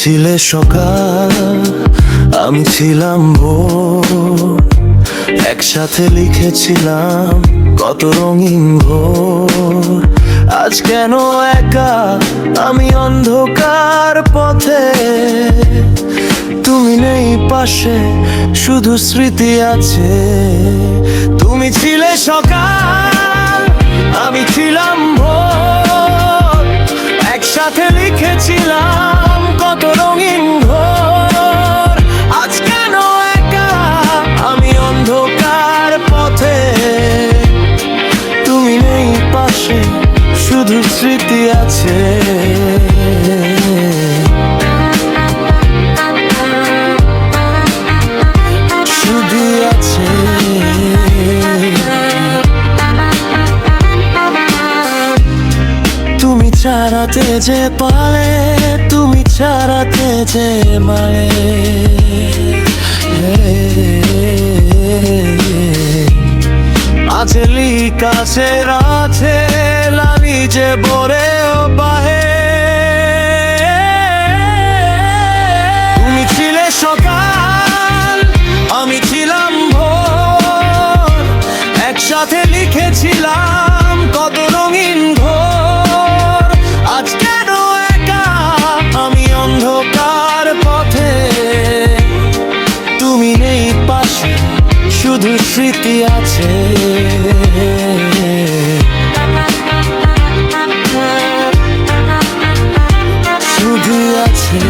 ছিলে সকাল, আমি ছিলাম ভোর। একসাথে লিখেছিলাম কত রঙিন ভোর। আজ কেন একা আমি অন্ধকার পথে? তুমি নেই পাশে, শুধু স্মৃতি আছে। তুমি ছিলে সকাল, আমি ছিলাম ভোর। একসাথে লিখেছিলাম কত রঙিন ভোর। আজ কেন একা আমি অন্ধকার পথে? তুমি নেই পাশে, শুধু স্মৃতি আছে। শুধু আছে। তুমি ছাড়াতে যে পালে, তুমি ছাড়াতে যে মায়ে। আছে লিক আছে রাছে লালি যে বরে ও বাহে। তুমি ছিলে সকাল, আমি ছিলাম ভোর। একসাথে লিখেছিলাম কত রঙিন ভোর। আজ কেন একা আমি অন্ধকার পথে? তুমি নেই পাশে, শুধু স্মৃতি আছে। শুধু আছে।